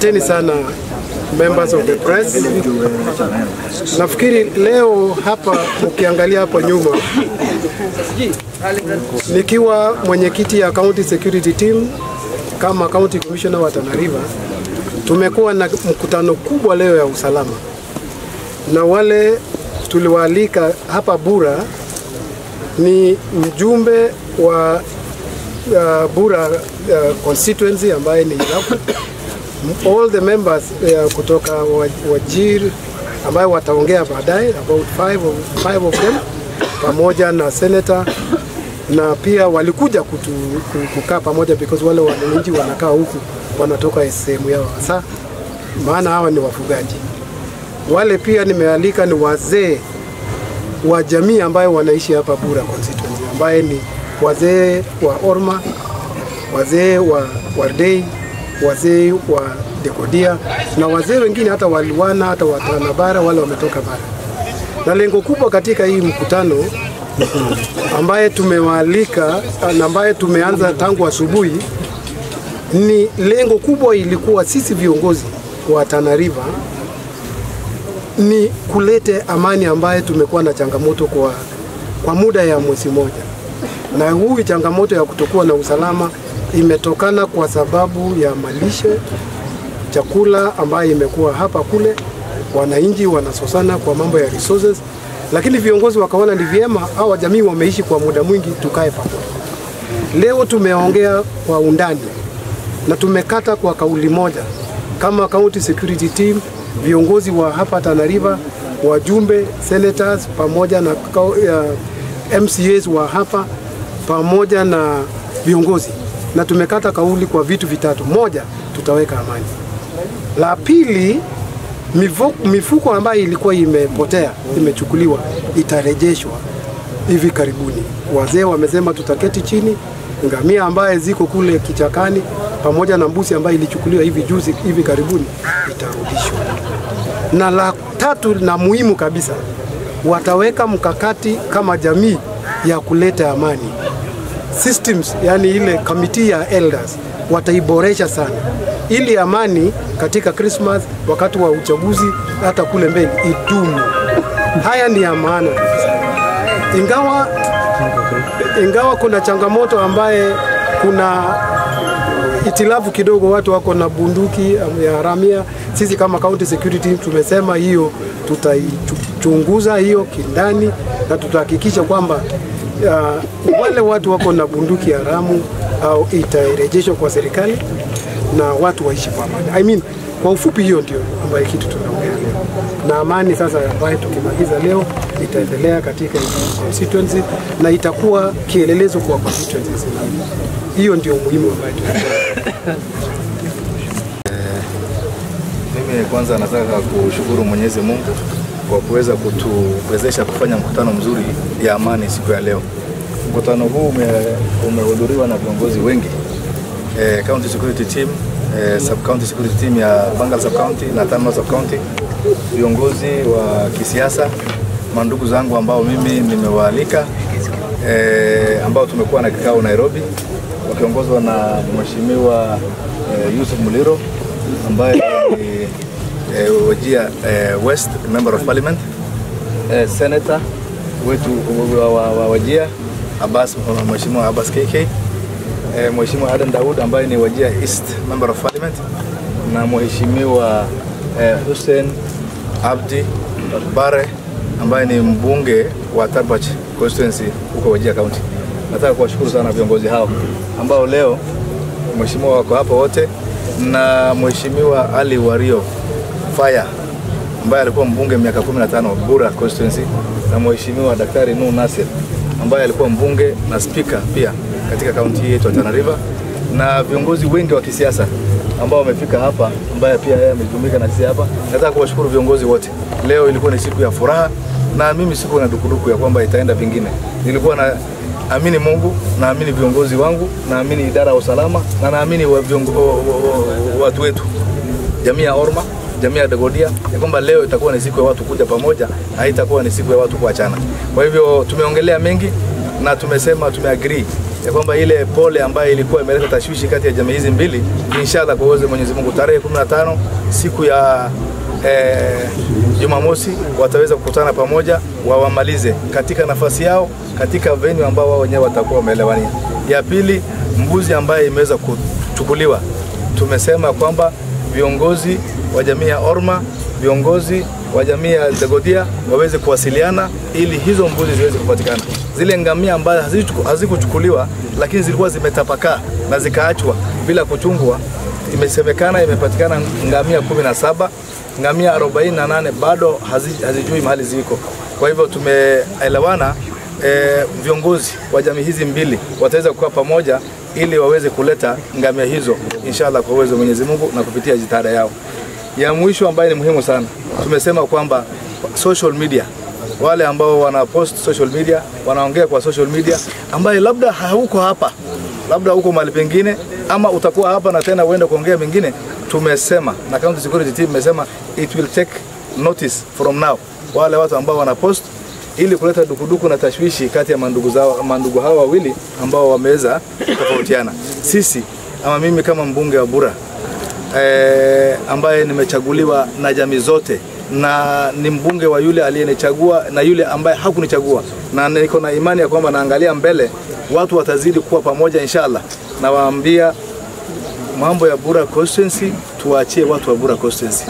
Asanteni sana members of the press. Nafikiri leo hapa ukiangalia hapa nyuma nikiwa mwenyekiti ya County Security Team kama County Commissioner wa Tana River, tumekuwa na mkutano kubwa leo ya usalama. Na wale tuliwaalika hapa Bura ni mjumbe wa Bura constituency ambaye ni all the members kutoka Wajir ambaye wataongea baadaye, about five of them, pamoja na senator, na pia walikuja kukaa pamoja because wale wananchi wanakaa huku wanatoka sehemu yao hasa, maana hawa ni wafugaji. Wale pia nimealika ni wazee wa jamii ambayo wanaishi hapa Bura constituency, ambaye ni wazee wa Orma, wazee wa Wardei, wazee wa Dekodia na wazee wengine hata Waliwana, hata Watana Bara, wale wametoka bara. Na lengo kubwa katika hii mkutano ambaye tumewaalika na ambaye tumeanza tangu asubuhi, ni lengo kubwa ilikuwa sisi viongozi wa Tana River ni kulete amani ambaye tumekuwa na changamoto kwa muda ya mwezi moja. Na huu changamoto ya kutokuwa na usalama imetokana kwa sababu ya malishe, chakula ambaye imekuwa hapa kule, wananchi wanasosana kwa mambo ya resources, lakini viongozi wakaona ni vyema hawa jamii wameishi kwa muda mwingi, tukae pamoja. Leo tumeongea kwa undani na tumekata kwa kauli moja kama County Security Team, viongozi wa hapa Tana River, wajumbe, senators, pamoja na MCAs wa hapa, pamoja na viongozi. Na tumekata kauli kwa vitu vitatu. Moja, tutaweka amani. La pili, mifuko ambayo ilikuwa imepotea, imechukuliwa, itarejeshwa hivi karibuni. Wazee wamesema tutaketi chini, ngamia ambaye ziko kule kichakani pamoja na mbuzi ambaye ilichukuliwa hivi karibuni itarudishwa. Na la tatu na muhimu kabisa, wataweka mkakati kama jamii ya kuleta amani. Systems, yani ile committee ya elders, wataiboresha sana ili amani katika Christmas, wakati wa uchaguzi, hata kule mbele idumu. Haya ni ya maana kabisa. Ingawa kuna changamoto ambaye kuna itilafu kidogo, watu wako na bunduki ya haramia. Sisi kama County Security tumesema hiyo tutaichunguza hiyo kindani na tutahakikisha kwamba wale watu wako na bunduki haramu au itarejeshwa kwa serikali na watu waishi pamoja. Kwa ufupi hiyo ndio ambayo kitu tunaongea leo. Na amani sasa ambayo tukimaliza leo itaendelea katika constituency na itakuwa kielelezo kwa constituencies. Hiyo ndio muhimu ambayo mimi kwanza nataka kushukuru Mwenyezi Mungu kwa kuweza kutuwezesha kufanya mkutano mzuri ya amani siku ya leo. Mkutano huu umehudhuriwa na viongozi wengi, County Security Team, Sub-County Security Team ya Bangal Sub-County na Tana Sub-County, viongozi wa kisiasa, mandugu zangu ambao mimi nimewaalika, ambao tumekuwa na kikao Nairobi, wakiongozwa na Mheshimiwa Yusuf Muliro ambaye ni Wajir West Member of Parliament, Senator wetu wa Wajir Mheshimiwa Abbas KK, Mheshimiwa Adan Daud ambaye ni Wajir East Member of Parliament, na Mheshimiwa Hussein Abdi Bare ambaye ni mbunge wa Tarbach constituency huko Wajir County. Nataka kuwashukuru sana viongozi hao ambao leo mheshimiwa wako hapa wote, na Mheshimiwa Ali Wario Fire ambaye alikuwa mbunge miaka 15 Bura constituency, na Mheshimiwa Daktari Nuh Nasir ambaye alikuwa mbunge na speaker pia katika kaunti yetu ya Tana River, na viongozi wengi wa kisiasa ambao wamefika hapa, ambaye pia yeye amejumuika na sisi hapa. Nataka kuwashukuru viongozi wote. Leo ilikuwa ni siku ya furaha, na mimi siku na dukuduku ya kwamba itaenda vingine. Nilikuwa na amini Mungu, naamini viongozi wangu, naamini idara ya usalama, na naamini watu wetu, jamii ya Orma, jamii ya Dekodia, ya kwamba leo itakuwa ni siku ya watu kuja pamoja, haitakuwa ni siku ya watu kuachana. Kwa hivyo tumeongelea mengi na tumesema tumeagree ya kwamba ile pole ambayo ilikuwa imeleta tashwishi kati ya jamii hizi mbili, inshallah kwa uwezo wa Mwenyezi Mungu tarehe 15 siku ya Jumamosi wataweza kukutana pamoja, wawamalize katika nafasi yao, katika venue ambao wao wenyewe watakuwa wameelewania. Ya pili, mbuzi ambaye imeweza kuchukuliwa, tumesema kwamba viongozi wa jamii ya Orma, viongozi wa jamii ya Dagodia waweze kuwasiliana ili hizo mbuzi ziweze kupatikana. Zile ngamia ambazo hazikuchukuliwa lakini zilikuwa zimetapakaa na zikaachwa bila kuchungwa, imesemekana imepatikana ngamia 17, ngamia 48 bado hazijui mahali ziko. Kwa hivyo tumeelewana viongozi wa jamii hizi mbili wataweza kukaa pamoja ili waweze kuleta ngamia hizo inshallah kwa uwezo wa Mwenyezi Mungu na kupitia jitihada yao. Ya mwisho ambayo ni muhimu sana, tumesema kwamba social media, wale ambao wana post social media, wanaongea kwa social media, ambaye labda hauko hapa, labda uko mahali pengine, ama utakuwa hapa na tena uende kuongea mengine, tumesema na county security team imesema it will take notice from now wale watu ambao wana post, ili kuleta dukuduku na tashwishi kati ya mandugu hawa wawili ambao wameweza kutofautiana. Sisi ama mimi kama mbunge wa Bura ambaye nimechaguliwa na jamii zote, na ni mbunge wa yule aliyenichagua na yule ambaye hakunichagua, na niko na imani ya kwamba naangalia mbele watu watazidi kuwa pamoja inshallah. Na waambia mambo ya Bura constituency tuachie watu wa Bura constituency,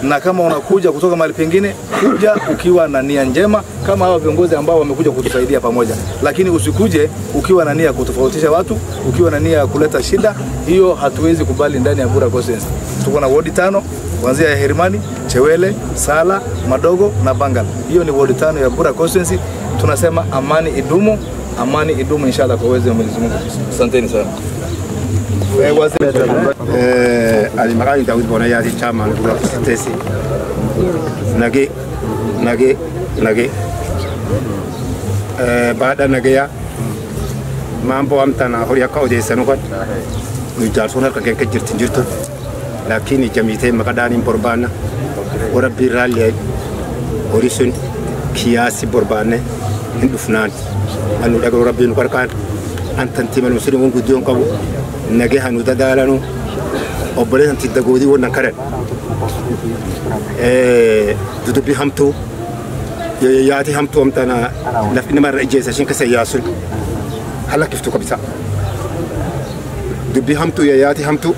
na kama unakuja kutoka mahali pengine, kuja ukiwa na nia njema kama hawa viongozi ambao wamekuja kutusaidia pamoja, lakini usikuje ukiwa na nia kutofautisha watu, ukiwa na nia kuleta shida. Hiyo hatuwezi kubali ndani ya Bura constituency. Tuko na ward 5 kuanzia ya Herimani, Chewele, Sala, Madogo na Bangal. Hiyo ni ward 5 ya Bura constituency. Tunasema amani idumu inshallah kwa uwezo wa Mwenyezi Mungu. Asanteni sana. Alimagani Daud Bonayati chama Bura constituency. Nage baada nagea mambo amtana horiya ka odeysanu qad nujarsuna ka kenke jirtu lakini jamite makadani borbana ora birale orison kiasi borbane indufnan anu daga rabbinu karkan antanti man muslimun gudiyon qabu nage hanu dadalanu obole anti dagodi wona karen dudubi hamtu yaati hamtu amtana lafina mar ejesa shin kasayasun hala kiftu kabisa dubi hamtu yaati hamtu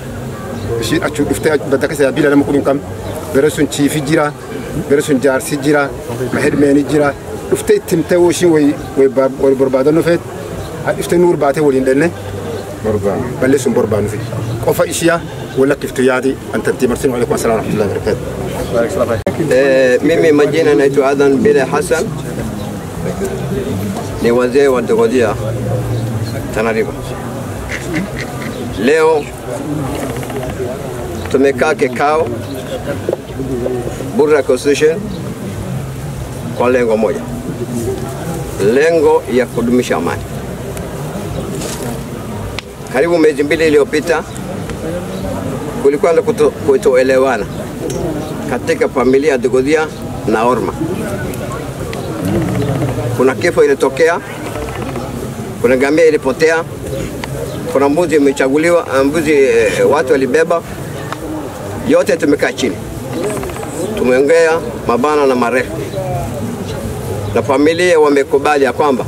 shi achu dufta badaka sa bila lam kun kam berasun chifi jira berasun jarsi jira mahid meni jira dufta timta woshi way borbadano fet dufta nur baate wolin denne borban balle sun borban fi qofa ishiya wala kiftu yaati anta timarsin alaikum assalam wa rahmatullahi wa barakatuh. Mimi majina naitwa Adhan Bile Hassan, ni wazee wa Dagodia Tana River. Leo tumekaa kikao Bura Constitution kwa lengo moja, lengo ya kudumisha amani. Karibu miezi 2 iliyopita kulikuwa na kutoelewana katika familia ya Dagodia na Orma. Kuna kifo ilitokea, kuna ngamia ilipotea, kuna mbuzi imechaguliwa, watu walibeba. Yote tumekaa chini, tumeongea mabana na marefu, na familia wamekubali ya kwamba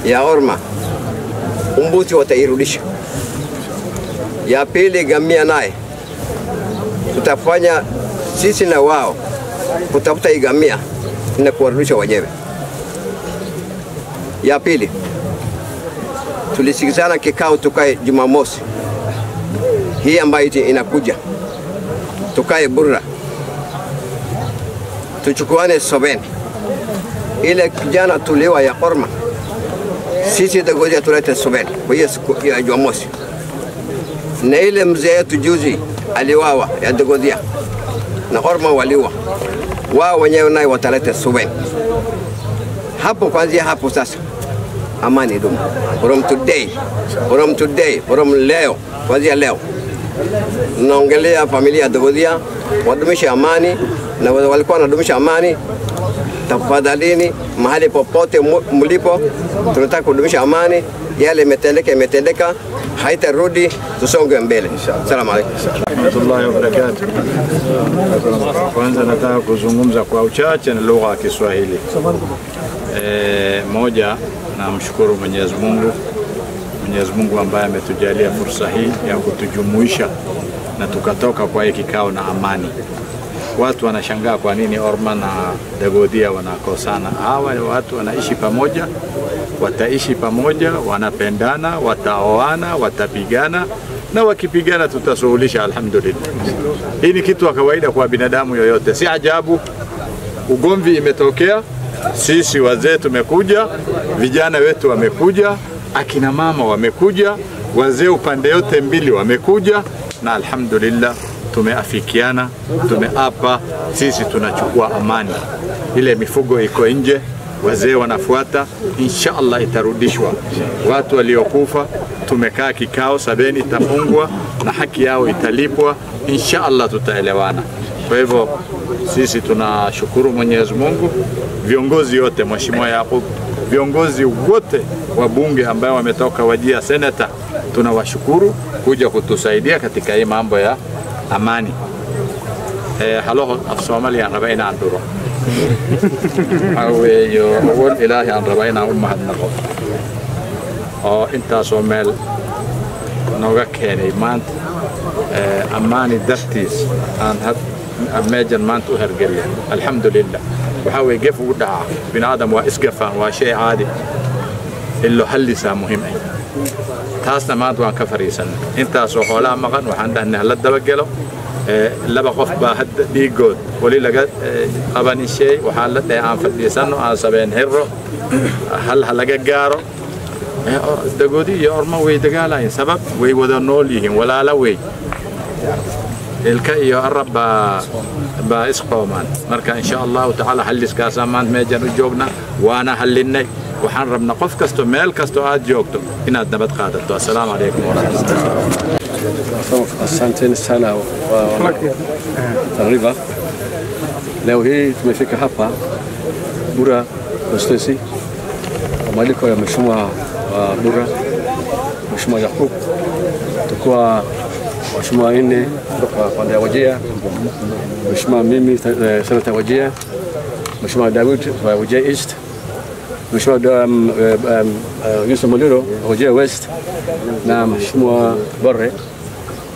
ya Orma mbuzi watairudisha. Ya pili, ngamia naye tutafanya sisi na wao kutafuta igamia na kuwarudisha wenyewe. Ya pili, tulisikizana kikao tukae Jumamosi hii ambayo inakuja, tukae Bura, tuchukuane Sobeni. Ile kijana tuliwa ya Orma, sisi Dagodia tulete Sobeni kwa hiyo siku ya Jumamosi. Na ile mzee yetu juzi aliwawa ya Dagodia na Orma waliwa, wao wenyewe naye watalete Sobeni. Hapo kwanzia hapo sasa amani idumu. From leo, kwanzia leo naongelea familia ya Dagodia wadumisha amani, na walikuwa wanadumisha amani tafadhalini, mahali popote mlipo, tunataka kudumisha amani. Yale imetendeka haitarudi, tusonge mbele. Asalamu alaykum warahmatullahi wabarakatuh. Kwanza nataka kuzungumza kwa uchache na lugha ya Kiswahili. Moja, namshukuru Mwenyezi Mungu ambaye ametujalia fursa hii ya kutujumuisha na tukatoka kwa hiki kikao na amani. Watu wanashangaa kwa nini Orma na Dagodia wanakosana. Hawa ni watu wanaishi pamoja, wataishi pamoja, wanapendana, wataoana, watapigana, na wakipigana tutasuluhisha alhamdulillah. Hii ni kitu kawaida kwa binadamu yoyote. Si ajabu ugomvi imetokea, sisi wazee tumekuja, vijana wetu wamekuja, akina mama wamekuja, wazee upande yote mbili wamekuja, na alhamdulillah tumeafikiana, tumeapa sisi tunachukua amani. Ile mifugo iko nje, wazee wanafuata, inshallah itarudishwa. Watu waliokufa tumekaa kikao, sabeni itafungwa na haki yao italipwa, inshallah tutaelewana. Kwa hivyo sisi tunashukuru Mwenyezi Mungu, viongozi wote, Mheshimiwa Yakub, viongozi wote wa bunge ambao wametoka Wajir, senata, tunawashukuru kuja kutusaidia katika hii mambo ya amani. Halo Soomaaliya rabayna anduro aweeyo wal ilaahi aan rabayna umahadnaqo oo intaasoo meel nooga keenay maanta ammaani dartiis aan meejan maanta u hergelya. Alhamdulillah waxaa weeye gef ugu dhaca bini'aadam waa isgafaan, waa shay caadi ilo hallisaa muhiim ah. taasna maanta waan ka fariisanay. intaasoo xoolaha maqan waxaan dhahnay la dabagalo. laba qof baa hadda dhiigood wali laga qaban shay, waxaa la dhahay aan fadhiisano, aan sabeen hiro hal laga gaaro. Dagoodi iyo Orma way dagaalayeen, sabab way wada nool yihiin, walaala way ilka iyo arab baa isqoomaan. Marka insha Allah ta'ala halliskaas maanta meejan u joogna, waana hallinay. waxaan rabnaa qof kasto meel kasto aad joogto inaad nabad qaadato. Assalaamu alaykum wa rahmatullahi. Asante sana Tanariva. Leo hii tumefika hapa Bura Constituency kwa mwaliko ya Mheshimiwa Bura, Mheshimiwa Yakub, tukua Mheshimiwa Ine kutoka pande ya Wajir, Mheshimiwa mimi Senata Wajir, Mheshimiwa Daud wa Wajir East, Mheshimiwa Yusuf Muliro Wajir West, na Mheshimiwa Borre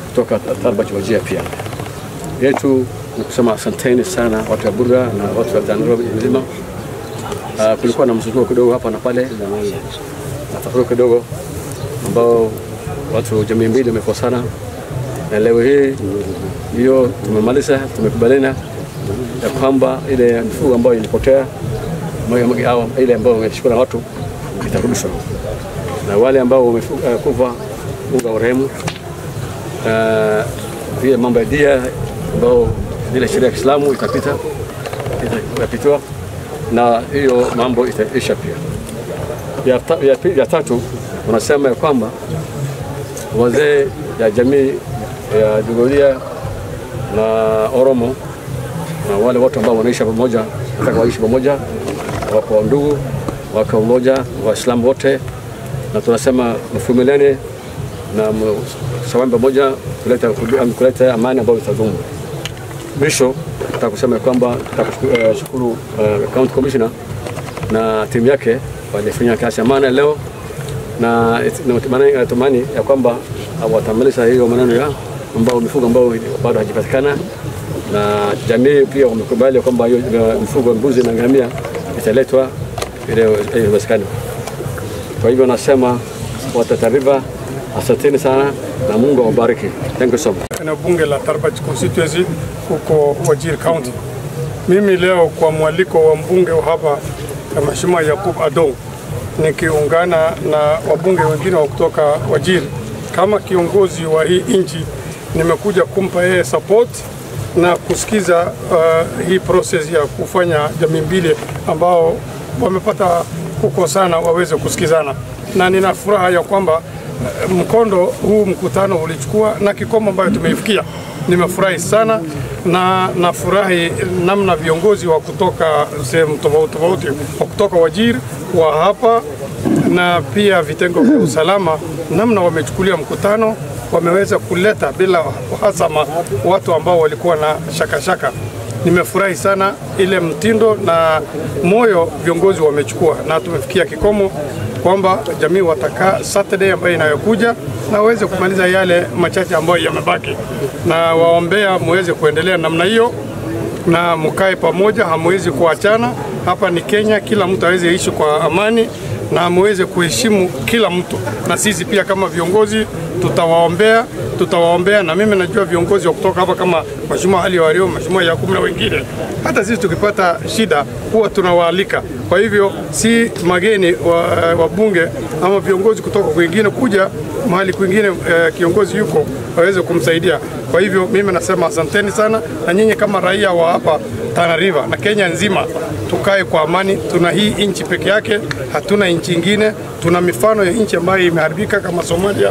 kutoka Tarbaj Wajir pia. Yetu ni kusema asanteni sana watu wa Bura na watu wa Tanariva mzima. Kulikuwa na msukumo kidogo hapa na pale na tofauti kidogo ambao watu jamii mbili wamekosana, na leo hii ndio tumemaliza, tumekubaliana ya kwamba ile mifugo ambayo ilipotea ile ambao wameshukua watu itarudishwa, na wale ambao wamekufa Mungu awarehemu. Pia mambo ya dia ambao ile sheria ya Kiislamu itapitwa, na hiyo mambo itaisha pia. Ya tatu wanasema ya kwamba wazee ya jamii ya Dagodia na Oromo na wale watu ambao wanaishi pamoja, nataka waishi pamoja, wako ndugu, wako mmoja, Waislamu wote, na tunasema mfumiliane na sawamba moja kuleta amani ambayo itadumu. Mwisho nataka kusema kwamba shukuru County Commissioner na timu yake walifanya kazi amana leo, na natumani ya kwamba watamaliza hiyo maneno ya ambao mifugo ambao bado hajipatikana, na jamii pia wamekubali kwamba hiyo mifugo mbuzi na ngamia italetwa ile iwezekane. Kwa hivyo nasema watu Tanariva asanteni sana na Mungu awabariki. Thank you so much. Na bunge la Tarbaj Constituency huko Wajir County. Mimi leo kwa mwaliko wa mbunge hapa Mheshimiwa Yakub Ado, nikiungana na wabunge wengine wa kutoka Wajir kama kiongozi wa hii nchi, nimekuja kumpa yeye support na kusikiza hii process ya kufanya jamii mbili ambao wamepata kukosana waweze kusikizana, na nina furaha ya kwamba mkondo huu mkutano ulichukua na kikomo ambayo tumeifikia. nimefurahi sana na nafurahi namna viongozi wa kutoka sehemu tofauti wa kutoka Wajir wa hapa na pia vitengo vya usalama namna wamechukulia mkutano, wameweza kuleta bila uhasama watu ambao walikuwa na shaka. Nimefurahi sana ile mtindo na moyo viongozi wamechukua, na tumefikia kikomo kwamba jamii watakaa Saturday ambayo inayokuja na waweze kumaliza yale machache ambayo yamebaki, na waombea muweze kuendelea namna hiyo na mkae pamoja, hamwezi kuachana. Hapa ni Kenya, kila mtu aweze ishi kwa amani na muweze kuheshimu kila mtu, na sisi pia kama viongozi tutawaombea, na mimi najua viongozi wa kutoka hapa kama Mheshimiwa Ali Wario, Mheshimiwa Yakubu na wengine, hata sisi tukipata shida huwa tunawaalika. Kwa hivyo si mageni wa bunge ama viongozi kutoka kwingine kuja mahali kwingine kiongozi yuko waweze kumsaidia. Kwa hivyo mimi nasema asanteni sana, na nyinyi kama raia wa hapa Tana River na Kenya nzima tukae kwa amani. Tuna hii nchi peke yake, hatuna nchi nyingine. Tuna mifano ya nchi ambayo imeharibika kama Somalia,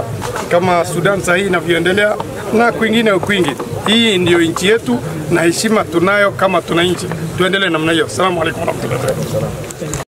kama Sudan sasa hii inavyoendelea na kwingine kwingi. Hii ndio nchi yetu na heshima tunayo kama tuna nchi. Tuendelee namna hiyo. Asalamu alaykum warahmatullahi wabarakatuh.